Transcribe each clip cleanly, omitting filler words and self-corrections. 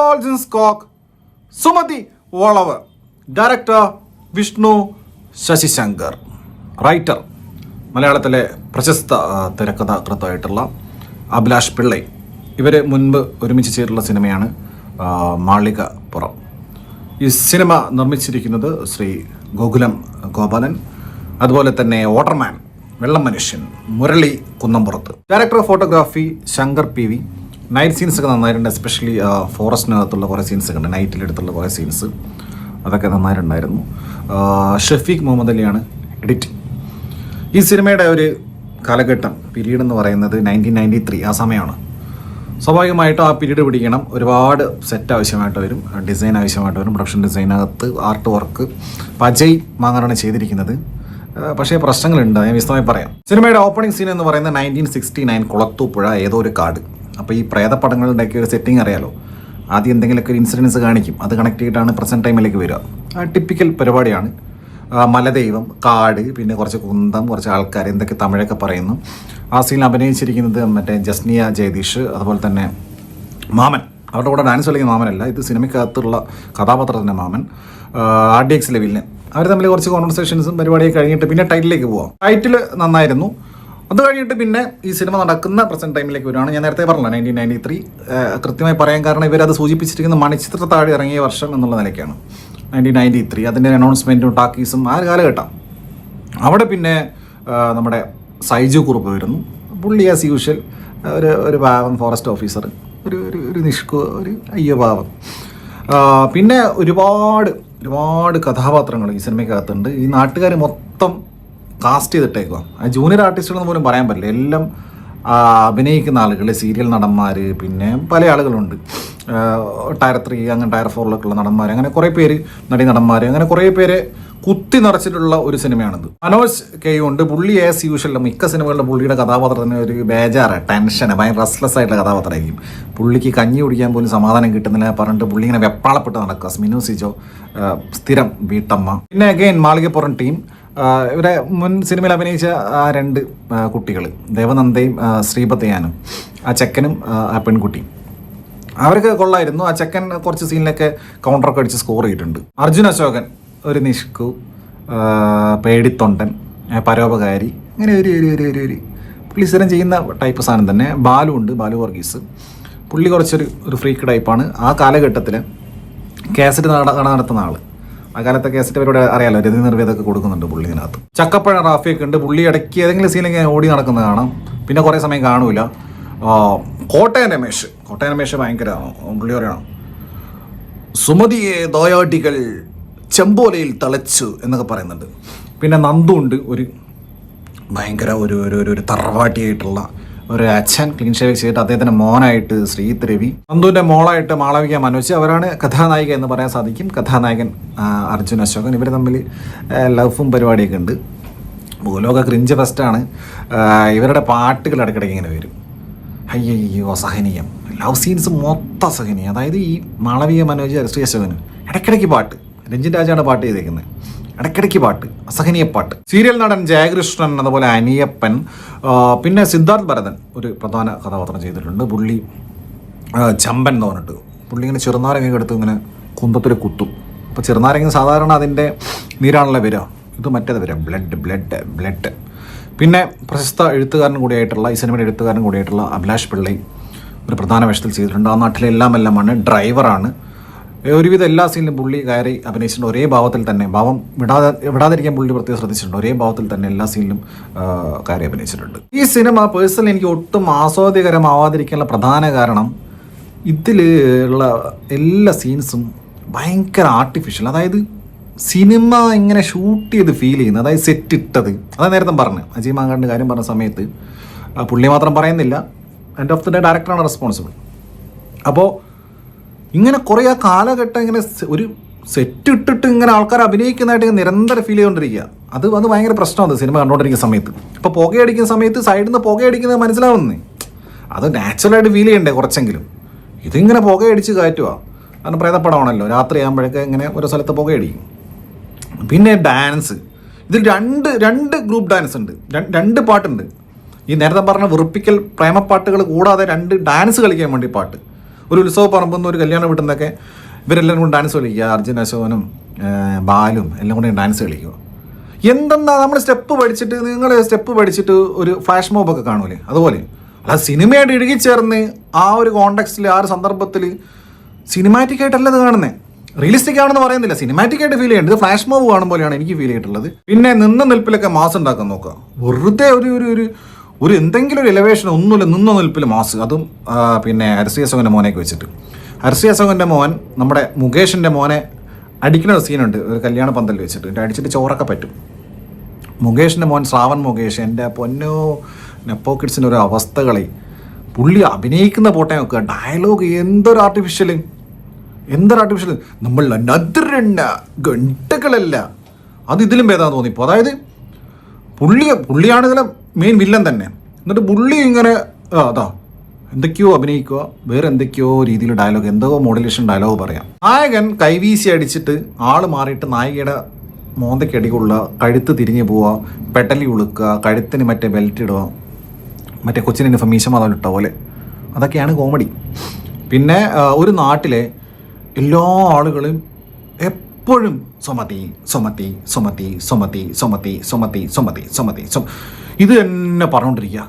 Coke, Sumathi വളവ്, director Vishnu Sasi Shankar, writer മലയാളത്തിലെ പ്രശസ്ത തിരക്കഥാകൃത്തായിട്ടുള്ള അഭിലാഷ് പിള്ളൈ. ഇവർ മുൻപ് ഒരുമിച്ച് ചെയ്തിട്ടുള്ള സിനിമയാണ് മാളികപ്പുറം. ഈ സിനിമ നിർമ്മിച്ചിരിക്കുന്നത് ശ്രീ ഗോകുലം ഗോപാലൻ. അതുപോലെ തന്നെ വാട്ടർമാൻ, വെള്ളം മനുഷ്യൻ, Murali Kunnampurath. Director of photography Shankar PV. Night scenes ഒക്കെ നന്നായിട്ടുണ്ട്. എസ്പെഷ്യലി ഫോറസ്റ്റിനകത്തുള്ള കുറേ സീൻസ് ഒക്കെ ഉണ്ട്, നൈറ്റിലെടുത്തുള്ള കുറേ സീൻസ്, അതൊക്കെ നന്നായിട്ടുണ്ടായിരുന്നു. ഷഫീഖ് മുഹമ്മദ് അലിയാണ് എഡിറ്റിംഗ്. ഈ സിനിമയുടെ ഒരു കാലഘട്ടം പീരീഡ് എന്ന് പറയുന്നത് 1993 ആ സമയമാണ്. സ്വാഭാവികമായിട്ടും ആ പീരീഡ് പിടിക്കണം. ഒരുപാട് സെറ്റ് ആവശ്യമായിട്ട് വരും, ഡിസൈൻ ആവശ്യമായിട്ട് വരും, പ്രൊഡക്ഷൻ ഡിസൈനകത്ത് ആർട്ട് വർക്ക്. അജയ് മാങ്ങാറാണ് ചെയ്തിരിക്കുന്നത്. പക്ഷേ പ്രശ്നങ്ങളുണ്ട്, ഞാൻ വിശദമായി പറയാം. സിനിമയുടെ ഓപ്പണിംഗ് സീൻ എന്ന് പറയുന്നത് 1969 കുളത്തൂപ്പുഴ ഏതോ ഒരു കാട്. അപ്പോൾ ഈ പ്രേതപ്പടങ്ങളുടെയൊക്കെ ഒരു സെറ്റിംഗ് അറിയാലോ. ആദ്യം എന്തെങ്കിലുമൊക്കെ ഒരു ഇൻസിഡൻസ് കാണിക്കും, അത് കണക്ട് ചെയ്തിട്ടാണ് പ്രസൻറ്റ് ടൈമിലേക്ക് വരിക. ടിപ്പിക്കൽ പരിപാടിയാണ്. മലദൈവം, കാട്, പിന്നെ കുറച്ച് കുന്തം, കുറച്ച് ആൾക്കാർ, എന്തൊക്കെ തമിഴൊക്കെ പറയുന്നു. ആ സീനിൽ അഭിനയിച്ചിരിക്കുന്നത് മറ്റേ ജസ്നിയ ജയദീഷ്, അതുപോലെ തന്നെ മാമൻ. അവരുടെ കൂടെ ഡാൻസ് കളിക്കുന്ന മാമനല്ല, ഇത് സിനിമയ്ക്കകത്തുള്ള കഥാപാത്രത്തിൻ്റെ മാമൻ, RDXലെ വില്ലൻ. അവർ തമ്മിൽ കുറച്ച് കോൺവെർസേഷൻസും പരിപാടിയൊക്കെ കഴിഞ്ഞിട്ട് പിന്നെ ടൈറ്റിലേക്ക് പോവാം. ടൈറ്റിൽ നന്നായിരുന്നു. അത് കഴിഞ്ഞിട്ട് പിന്നെ ഈ സിനിമ നടക്കുന്ന പ്രസൻറ്റ് ടൈമിലേക്ക് വരുവാണ്. ഞാൻ നേരത്തെ പറഞ്ഞില്ല 1993 കൃത്യമായി പറയാൻ കാരണം ഇവരത് സൂചിപ്പിച്ചിരിക്കുന്ന മണിച്ചിത്രത്താഴ് ഇറങ്ങിയ വർഷം എന്നുള്ള നിലയ്ക്കാണ് 1993. അതിൻ്റെ അനൗൺസ്മെൻറ്റും ടാക്കീസും ആ ഒരു കാലഘട്ടം. അവിടെ പിന്നെ നമ്മുടെ സൈജു കുറുപ്പ് വരുന്നു. പുള്ളി ആസ് യൂഷ്വൽ ഒരു പാവം ഫോറസ്റ്റ് ഓഫീസർ, ഒരു നിഷ്കു, ഒരു അയ്യോ പാവം. പിന്നെ ഒരുപാട് കഥാപാത്രങ്ങൾ ഈ സിനിമയ്ക്കകത്തുണ്ട്. ഈ നാട്ടുകാർ മൊത്തം കാസ്റ്റ് ചെയ്തിട്ടേക്കുക. ജൂനിയർ ആർട്ടിസ്റ്റുകളെന്ന് പോലും പറയാൻ പറ്റില്ല. എല്ലാം അഭിനയിക്കുന്ന ആളുകൾ, സീരിയൽ നടന്മാർ, പിന്നെ പല ആളുകളുണ്ട്. ടയർ 3 അങ്ങനെ ടയർ 4 ഉള്ള നടന്മാർ, അങ്ങനെ കുറേ പേര്, നടന്മാർ, അങ്ങനെ കുറേ പേരെ കുത്തി നിറച്ചിട്ടുള്ള ഒരു സിനിമയാണിത്. മനോജ് കെയു ഉണ്ട്. പുള്ളി ആസ് യൂഷ്വൽ മിക്ക സിനിമകളുടെ പുള്ളിയുടെ കഥാപാത്രത്തിന് ഒരു ബേജാറ്, ടെൻഷൻ, ഭയങ്കര റെസ്ലെസ് ആയിട്ടുള്ള കഥാപാത്രമായിരിക്കും. പുള്ളിക്ക് കഞ്ഞി കുടിക്കാൻ പോലും സമാധാനം കിട്ടുന്നില്ല പറഞ്ഞിട്ട് പുള്ളി ഇങ്ങനെ വെപ്പാളപ്പെട്ട് നടക്കുക. മിനു സിജോ സ്ഥിരം വീട്ടമ്മ. പിന്നെ അഗെയിൻ മാളികപ്പുറം ടീം. ഇവരെ മുൻ സിനിമയിൽ അഭിനയിച്ച ആ 2 കുട്ടികൾ, ദേവനന്ദയും ശ്രീപതയാനും, ആ ചെക്കനും ആ പെൺകുട്ടിയും, അവർക്ക് കൊള്ളായിരുന്നു. ആ ചെക്കൻ കുറച്ച് സീനിലൊക്കെ കൗണ്ടറൊക്കെ അടിച്ച് സ്കോർ ചെയ്തിട്ടുണ്ട്. അർജുൻ അശോകൻ, ഒരു നിഷ്കു, പേടിത്തൊണ്ടൻ, പരോപകാരി, അങ്ങനെ ഒരു പുള്ളി സ്ഥിരം ചെയ്യുന്ന ടൈപ്പ് സാധനം തന്നെ. ബാലു ഉണ്ട്, ബാലു വർഗീസ്. പുള്ളി കുറച്ചൊരു ഫ്രീക്ക് ടൈപ്പാണ്. ആ കാലഘട്ടത്തിൽ കാസറ്റ് നടത്തുന്ന ആൾ. ആ കാലത്തെ കാസറ്റ് അവരോട് അറിയാലോ, രതി നിർവേദമൊക്കെ കൊടുക്കുന്നുണ്ട് പുള്ളി ഇതിനകത്ത്. ചക്കപ്പഴ റാഫിയൊക്കെ ഉണ്ട്. പുള്ളി ഇടയ്ക്ക് ഏതെങ്കിലും സീനൊക്കെ ഓടി നടക്കുന്നത് കാണാം, പിന്നെ കുറേ സമയം കാണൂല. കോട്ടയം രമേശ് ഭയങ്കര പുള്ളി പറയണം, സുമതിയെ ദോയാട്ടികൾ ചെമ്പോലയിൽ തളച്ചു എന്നൊക്കെ പറയുന്നുണ്ട്. പിന്നെ നന്ദു ഉണ്ട്, ഒരു ഭയങ്കര ഒരു തറവാട്ടിയായിട്ടുള്ള ഒരു അച്ഛൻ, ക്ലീൻ ഷേവ് ചെയ്തിട്ട് അദ്ദേഹത്തിൻ്റെ മോനായിട്ട് ശ്രീത് രവി, നന്ദുവിൻ്റെ മോളായിട്ട് മാളവിക മനോജ്. അവരാണ് കഥാനായിക എന്ന് പറയാൻ സാധിക്കും. കഥാനായകൻ അർജുൻ അശോകൻ. ഇവർ തമ്മിൽ ലവും പരിപാടിയൊക്കെ ഉണ്ട്. ഭൂലോക ക്രിഞ്ച് ഫെസ്റ്റാണ്. ഇവരുടെ പാട്ടുകൾ ഇടയ്ക്കിടയ്ക്ക് ഇങ്ങനെ വരും. അയ്യോ അസഹനീയം. ലവ് സീൻസ് മൊത്തം അസഹനീയം. അതായത് ഈ മാളവിക മനോജ്, ശ്രീ അശോകന് ഇടയ്ക്കിടയ്ക്ക് പാട്ട്. രഞ്ജിൻ രാജാണ് പാട്ട് ചെയ്തേക്കുന്നത്. ഇടയ്ക്കിടയ്ക്ക് പാട്ട്, അസഹനീയ പാട്ട്. സീരിയൽ നടൻ ജയകൃഷ്ണൻ, അതുപോലെ അനിയപ്പൻ, പിന്നെ സിദ്ധാർത്ഥ് ഭരതൻ ഒരു പ്രധാന കഥാപാത്രം ചെയ്തിട്ടുണ്ട്. പുള്ളി ചമ്പൻ എന്ന് പറഞ്ഞിട്ട് പുള്ളി ഇങ്ങനെ ചെറുനാരങ്ങ എടുത്ത് ഇങ്ങനെ കുന്തത്തിൽ കുത്തും. അപ്പോൾ ചെറുനാരങ്ങ സാധാരണ അതിൻ്റെ നീരാണല്ലോ വരിക, ഇത് മറ്റേത് വരിക ബ്ലഡ്. പിന്നെ പ്രശസ്ത എഴുത്തുകാരൻ കൂടിയായിട്ടുള്ള, ഈ സിനിമയുടെ എഴുത്തുകാരൻ കൂടിയായിട്ടുള്ള അഭിലാഷ് പിള്ളൈ ഒരു പ്രധാന വേഷത്തിൽ ചെയ്തിട്ടുണ്ട്. ആ നാട്ടിലെ എല്ലാമാണ്. ഡ്രൈവറാണ്. ഒരുവിധം എല്ലാ സീനിലും പുള്ളി കയറി അഭിനയിച്ചിട്ടുണ്ട്. ഒരേ ഭാവത്തിൽ തന്നെ, ഭാവം വിടാതിരിക്കാൻ പുള്ളി പ്രത്യേകം ശ്രദ്ധിച്ചിട്ടുണ്ട്. ഒരേ ഭാവത്തിൽ തന്നെ എല്ലാ സീനിലും കയറി അഭിനയിച്ചിട്ടുണ്ട്. ഈ സിനിമ പേഴ്സണലി എനിക്ക് ഒട്ടും ആസ്വാദ്യകരമാവാതിരിക്കാനുള്ള പ്രധാന കാരണം ഇതിൽ ഉള്ള എല്ലാ സീൻസും ഭയങ്കര ആർട്ടിഫിഷ്യൽ. അതായത് സിനിമ ഇങ്ങനെ ഷൂട്ട് ചെയ്ത് ഫീൽ ചെയ്യുന്നത്, അതായത് സെറ്റ് ഇട്ടത്. അതാണ് നേരത്തെ പറഞ്ഞു, അജയ് മാങ്ങാടിൻ്റെ കാര്യം പറഞ്ഞ സമയത്ത് പുള്ളി മാത്രം പറയുന്നില്ല, എൻഡ് ഓഫ് ദി ഡേ ഡയറക്ടറാണ് റെസ്പോൺസിബിൾ. അപ്പോൾ ഇങ്ങനെ കുറേ ആ കാലഘട്ടം ഇങ്ങനെ ഒരു സെറ്റ് ഇട്ടിട്ട് ഇങ്ങനെ ആൾക്കാർ അഭിനയിക്കുന്നതായിട്ട് നിരന്തരം ഫീൽ ചെയ്തുകൊണ്ടിരിക്കുക. അത് ഭയങ്കര പ്രശ്നമാണ് സിനിമ കണ്ടുകൊണ്ടിരിക്കുന്ന സമയത്ത്. ഇപ്പോൾ പുകയടിക്കുന്ന സമയത്ത് സൈഡിൽ നിന്ന് പുകയടിക്കുന്നത് മനസ്സിലാവുന്നേ, അത് നാച്ചുറലായിട്ട് ഫീൽ ചെയ്യണ്ടേ കുറച്ചെങ്കിലും. ഇതിങ്ങനെ പുകയടിച്ച് കയറ്റുക, കാരണം പ്രേതപ്പടമാണല്ലോ, രാത്രി ആകുമ്പോഴൊക്കെ ഇങ്ങനെ ഓരോ സ്ഥലത്ത് പുകയടിക്കും. പിന്നെ ഡാൻസ്, ഇതിൽ രണ്ട് ഗ്രൂപ്പ് ഡാൻസ് ഉണ്ട്, 2 പാട്ടുണ്ട്. ഈ നേരത്തെ പറഞ്ഞ വെറുപ്പിക്കൽ പ്രേമപ്പാട്ടുകൾ കൂടാതെ 2 ഡാൻസ് കളിക്കാൻ വേണ്ടി പാട്ട്. ഒരു ഉത്സവ പറമ്പെന്ന് ഒരു കല്യാണം വീട്ടിൽ നിന്നൊക്കെ ഇവരെല്ലാവരും കൂടെ ഡാൻസ് കളിക്കുക. അർജുൻ അശോകനും ബാലും എല്ലാം കൂടെ ഡാൻസ് കളിക്കുക. എന്തെന്നാ നമ്മൾ സ്റ്റെപ്പ് പഠിച്ചിട്ട്, നിങ്ങൾ സ്റ്റെപ്പ് പഠിച്ചിട്ട് ഒരു ഫ്ലാഷ് മോബൊക്കെ കാണൂലേ, അതുപോലെ അല്ല സിനിമയായിട്ട് ഇഴുകിച്ചേർന്ന് ആ ഒരു കോണ്ടെക്സ്റ്റിൽ ആ ഒരു സന്ദർഭത്തിൽ സിനിമാറ്റിക് ആയിട്ടല്ല ഇത് കാണുന്നത്. റിയലിസ്റ്റിക് ആണെന്ന് പറയുന്നില്ല, സിനിമാറ്റിക് ആയിട്ട് ഫീൽ ചെയ്യുന്നുണ്ട്. ഇത് ഫ്ലാഷ് മോബ് കാണുമ്പോഴാണ് എനിക്ക് ഫീൽ ചെയ്തിട്ടുള്ളത്. പിന്നെ നിന്ന നിൽപ്പിലൊക്കെ മാസ് ഉണ്ടാക്കാൻ നോക്കുക. വെറുതെ ഒരു എന്തെങ്കിലും ഒരു എലവേഷൻ ഒന്നുമില്ല, നിന്ന നിൽപ്പിൽ മാസ്. അതും പിന്നെ അരസി അശോകൻ്റെ മോനെയൊക്കെ വെച്ചിട്ട്. അരസി അശോകൻ്റെ മോൻ നമ്മുടെ മുകേഷിൻ്റെ മോനെ അടിക്കുന്ന ഒരു സീനുണ്ട് ഒരു കല്യാണ പന്തലിൽ വെച്ചിട്ട്. അടിച്ചിട്ട് ചോറൊക്കെ പറ്റും. മുകേഷിൻ്റെ മോൻ ശ്രാവൺ മുകേഷ്, എൻ്റെ പൊന്നോ നെപ്പോ കിഡ്സിൻ്റെ ഒരു അവസ്ഥകളെ പുള്ളി അഭിനയിക്കുന്ന പോട്ടെ നോക്കുക. ഡയലോഗ് എന്തൊരു ആർട്ടിഫിഷ്യൽ നമ്മൾ നദ്രണ്ട ഗണ്ടകളല്ല, അത് ഇതിലും ഭേദം തോന്നിപ്പോൾ. അതായത് പുള്ളിയാണ് ഇതിലെ മെയിൻ വില്ലൻ തന്നെ. എന്നിട്ട് പുള്ളി ഇങ്ങനെ അതാ എന്തൊക്കെയോ അഭിനയിക്കുക, വേറെ എന്തൊക്കെയോ രീതിയിൽ ഡയലോഗ്, എന്തോ മോഡുലേഷൻ ഡയലോഗ് പറയാം. നായകൻ കൈവീശി അടിച്ചിട്ട് ആള് മാറിയിട്ട് നായികയുടെ മോന്തയ്ക്ക് കൊള്ളുക, കഴുത്ത് തിരിഞ്ഞു പോവുക, പെട്ടലി ഉളുക്കുക, കഴുത്തിന് മറ്റേ ബെൽറ്റ് ഇടുക, മറ്റേ കൊച്ചിന് ഫമീശമാതാവ് ഇട്ട പോലെ. അതൊക്കെയാണ് കോമഡി. പിന്നെ ഒരു നാട്ടിലെ എല്ലാ ആളുകളും എപ്പോഴും സുമതി സുമതി സുമതി സുമതി സുമതി സുമതി സുമതി സുമതി ഇത് തന്നെ പറഞ്ഞുകൊണ്ടിരിക്കുക.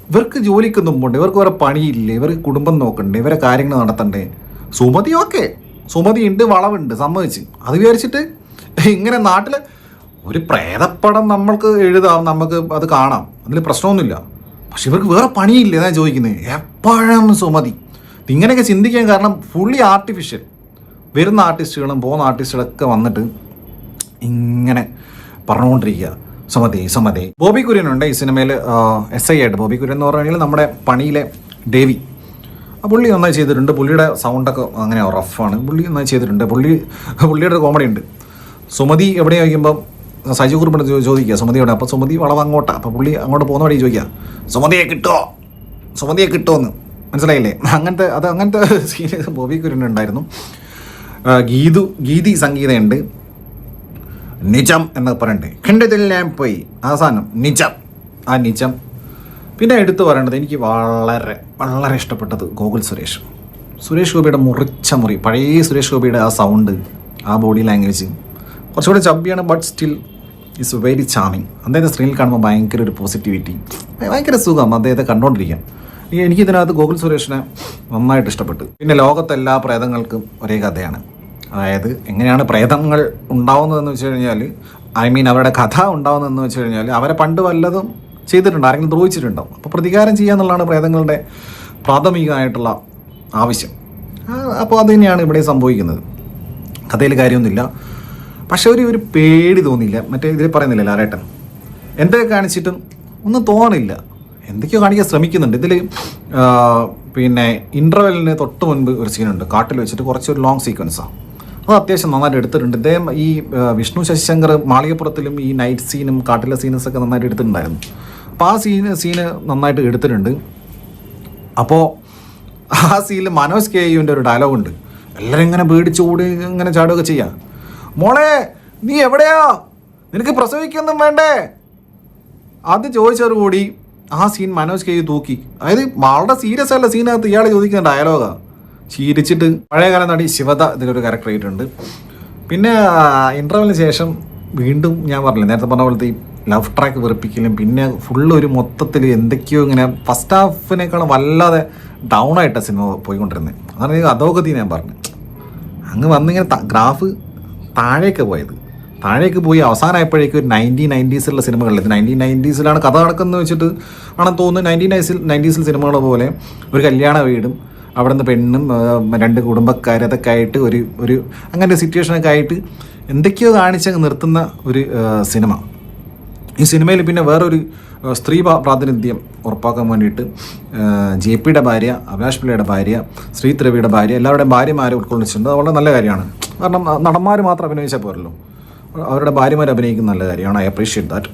ഇവർക്ക് ജോലിക്ക് മുമ്പുണ്ട്, ഇവർക്ക് വേറെ പണിയില്ലേ, ഇവർക്ക് കുടുംബം നോക്കണ്ടേ, ഇവരെ കാര്യങ്ങൾ നടത്തണ്ടേ. സുമതി ഓക്കെ, സുമതി ഉണ്ട്, വളവുണ്ട്, സമ്മതിച്ച്. അത് വിചാരിച്ചിട്ട് ഇങ്ങനെ നാട്ടിൽ ഒരു പ്രേതപ്പടം നമ്മൾക്ക് എഴുതാം, നമുക്ക് അത് കാണാം, അതിൽ പ്രശ്നമൊന്നുമില്ല. പക്ഷെ ഇവർക്ക് വേറെ പണിയില്ല, എന്നാണ് ചോദിക്കുന്നത്. എപ്പോഴും സുമതി. ഇങ്ങനെയൊക്കെ ചിന്തിക്കാൻ കാരണം ഫുള്ളി ആർട്ടിഫിഷ്യൽ. വരുന്ന ആർട്ടിസ്റ്റുകളും പോകുന്ന ആർട്ടിസ്റ്റുകളൊക്കെ വന്നിട്ട് ഇങ്ങനെ പറഞ്ഞുകൊണ്ടിരിക്കുക സുമതി സുമതി. ബോബി കുര്യനുണ്ട് ഈ സിനിമയിൽ SI ആയിട്ട്. ബോബി കുര്യൻ എന്ന് പറഞ്ഞാൽ നമ്മുടെ പണിയിലെ ഡേവി. ആ പുള്ളി നന്നായി ചെയ്തിട്ടുണ്ട്. പുള്ളിയുടെ സൗണ്ടൊക്കെ അങ്ങനെ റഫാണ്. പുള്ളി നന്നായി ചെയ്തിട്ടുണ്ട്. പുള്ളിയുടെ ഒരു കോമഡി ഉണ്ട്. സുമതി എവിടെ ചോദിക്കുമ്പം സജി കുറുപ്പിന് ചോദിക്കുക സുമതി എവിടെ. അപ്പോൾ സുമതി വളവ് അങ്ങോട്ടാണ്. അപ്പോൾ പുള്ളി അങ്ങോട്ട് പോകുന്ന വഴി ചോദിക്കുക സുമതിയെ കിട്ടുമോ എന്ന്. മനസ്സിലായില്ലേ? അങ്ങനത്തെ സീന് ബോബി കുര്യനുണ്ടായിരുന്നു. ഗീതി സംഗീതമുണ്ട്. നിജം എന്നൊക്കെ പറയണ്ടേ, കണ്ടതെല്ലാം പോയി അവസാനം നിജം. ആ നിജം. പിന്നെ എടുത്തു പറയേണ്ടത് എനിക്ക് വളരെ വളരെ ഇഷ്ടപ്പെട്ടത് ഗോകുൽ സുരേഷ് ഗോപിയുടെ മുറിച്ച മുറി, പഴയ സുരേഷ് ഗോപിയുടെ ആ സൗണ്ട്, ആ ബോഡി ലാംഗ്വേജ് കുറച്ചുകൂടെ ചബ്ബിയാണ്, but still is very charming. അദ്ദേഹത്തെ സ്ക്രീനിൽ കാണുമ്പോൾ ഭയങ്കര ഒരു പോസിറ്റിവിറ്റി, ഭയങ്കര സുഖം അദ്ദേഹത്തെ കണ്ടുകൊണ്ടിരിക്കാം. എനിക്കിതിനകത്ത് ഗോകുൽ സുരേഷിനെ നന്നായിട്ട് ഇഷ്ടപ്പെട്ടു. പിന്നെ ലോകത്തെല്ലാ പ്രേതങ്ങൾക്കും ഒരേ കഥയാണ്. അതായത് എങ്ങനെയാണ് പ്രേതങ്ങൾ ഉണ്ടാവുന്നതെന്ന് വെച്ച് കഴിഞ്ഞാൽ, അവരുടെ കഥ ഉണ്ടാവുന്നതെന്ന് വെച്ച് കഴിഞ്ഞാൽ അവരെ പണ്ട് വല്ലതും ചെയ്തിട്ടുണ്ട്, ആരെങ്കിലും ദ്രോഹിച്ചിട്ടുണ്ടാവും. അപ്പോൾ പ്രതികാരം ചെയ്യുക എന്നുള്ളതാണ് പ്രേതങ്ങളുടെ പ്രാഥമികമായിട്ടുള്ള ആവശ്യം. അപ്പോൾ അത് തന്നെയാണ് ഇവിടെ സംഭവിക്കുന്നത്. കഥയിൽ കാര്യമൊന്നുമില്ല. പക്ഷെ ഒരു പേടി തോന്നിയില്ല. മറ്റേ ഇതിൽ പറയുന്നില്ല ലാലേട്ടൻ എന്തൊക്കെ കാണിച്ചിട്ടും ഒന്നും തോന്നില്ല. എന്തൊക്കെയോ കാണിക്കാൻ ശ്രമിക്കുന്നുണ്ട് ഇതിൽ. പിന്നെ ഇൻ്റർവെല്ലിന് തൊട്ട് മുൻപ് ഒരു സീനുണ്ട് കാട്ടിൽ വെച്ചിട്ട്, കുറച്ചൊരു ലോങ് സീക്വൻസാണ്. അത് അത്യാവശ്യം നന്നായിട്ട് എടുത്തിട്ടുണ്ട്. ഇദ്ദേഹം ഈ വിഷ്ണു ശശിശങ്കർ മാളികപ്പുറത്തിലും ഈ നൈറ്റ് സീനും കാട്ടിലെ സീനസൊക്കെ നന്നായിട്ട് എടുത്തിട്ടുണ്ടായിരുന്നു. അപ്പോൾ ആ സീന് നന്നായിട്ട് എടുത്തിട്ടുണ്ട്. അപ്പോൾ ആ സീനിൽ മനോജ് KUവിൻ്റെ ഒരു ഡയലോഗുണ്ട്. എല്ലാവരും ഇങ്ങനെ പേടിച്ചോടി ഇങ്ങനെ ചാടുകയൊക്കെ ചെയ്യാം. മോളെ നീ എവിടെയാ, നിനക്ക് പ്രസവിക്കൊന്നും വേണ്ടേ, അത് ചോദിച്ചതോടുകൂടി ആ സീൻ മനോജ് KU തൂക്കി. അതായത് വളരെ സീരിയസ് ആയിട്ടുള്ള സീനകത്ത് ഇയാൾ ചോദിക്കുന്ന ഡയലോഗാണ്. ചിരിച്ചിട്ട് പഴയകാല നടി ശിവത ഇതിലൊരു ക്യാരക്ടർ ആയിട്ടുണ്ട്. പിന്നെ ഇൻ്റർവെല്ലിന് ശേഷം വീണ്ടും ഞാൻ പറഞ്ഞില്ല നേരത്തെ പറഞ്ഞ പോലത്തെ ഈ ലവ് ട്രാക്ക് വെറുപ്പിക്കലും, പിന്നെ ഫുള്ള് ഒരു മൊത്തത്തിൽ എന്തൊക്കെയോ ഇങ്ങനെ ഫസ്റ്റ് ഹാഫിനേക്കാളും വല്ലാതെ ഡൗൺ ആയിട്ടാണ് സിനിമ പോയിക്കൊണ്ടിരുന്നത്. അതാണ് അധോഗതി ഞാൻ പറഞ്ഞു. അങ്ങ് വന്നിങ്ങനെ ഗ്രാഫ് താഴേക്ക് പോയി അവസാനമായപ്പോഴേക്കും ഒരു 1990s സിനിമകളിൽ, ഇത് 1990s കഥ നടക്കുന്നത് വെച്ചിട്ട് ആണെന്ന് തോന്നുന്നു. 1990s സിനിമകൾ പോലെ ഒരു കല്യാണ വീടും അവിടെ നിന്ന് പെണ്ണും 2 കുടുംബക്കാർ അതൊക്കെ ആയിട്ട് ഒരു അങ്ങനെ സിറ്റുവേഷനൊക്കെ ആയിട്ട് എന്തൊക്കെയോ കാണിച്ചങ്ങ് നിർത്തുന്ന ഒരു സിനിമ. ഈ സിനിമയിൽ പിന്നെ വേറൊരു സ്ത്രീ പ്രാതിനിധ്യം ഉറപ്പാക്കാൻ വേണ്ടിയിട്ട് JPയുടെ ഭാര്യ, അഭിലാഷ് പിള്ളയുടെ ഭാര്യ, ശ്രീത്രവിയുടെ ഭാര്യ, എല്ലാവരുടെയും ഭാര്യമാരെ ഉൾക്കൊള്ളിച്ചിട്ടുണ്ട്. അത് വളരെ നല്ല കാര്യമാണ്. കാരണം നടന്മാർ മാത്രം അഭിനയിച്ചാൽ പോരല്ലോ, അവരുടെ ഭാര്യമാർ അഭിനയിക്കുന്ന നല്ല കാര്യമാണ്. I appreciate that.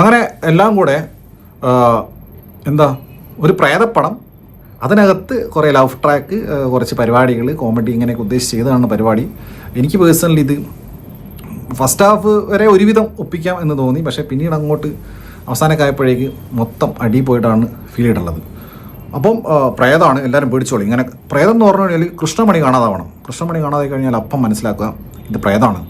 അങ്ങനെ എല്ലാം കൂടെ ഒരു പ്രേതപ്പടം, അതിനകത്ത് കുറേ ലവ് ട്രാക്ക്, കുറച്ച് പരിപാടികൾ, കോമഡി ഇങ്ങനെയൊക്കെ ഉദ്ദേശിച്ച് ചെയ്തതാണ് പരിപാടി. എനിക്ക് പേഴ്സണലി ഇത് ഫസ്റ്റ് ഹാഫ് വരെ ഒരുവിധം ഒപ്പിക്കാം എന്ന് തോന്നി. പക്ഷേ പിന്നീട് അങ്ങോട്ട് അവസാനമൊക്കെ ആയപ്പോഴേക്ക് മൊത്തം അടി പോയിട്ടാണ് ഫീൽ ചെയ്തിട്ടുള്ളത്. അപ്പം പ്രേതമാണ്, എല്ലാവരും പേടിച്ചോളി. ഇങ്ങനെ പ്രേതം എന്ന് പറഞ്ഞു കഴിഞ്ഞാൽ കൃഷ്ണമണി കാണാതാവണം. കൃഷ്ണമണി കാണാതെ കഴിഞ്ഞാൽ അപ്പം മനസ്സിലാക്കുക ഇത് പ്രേതമാണ്.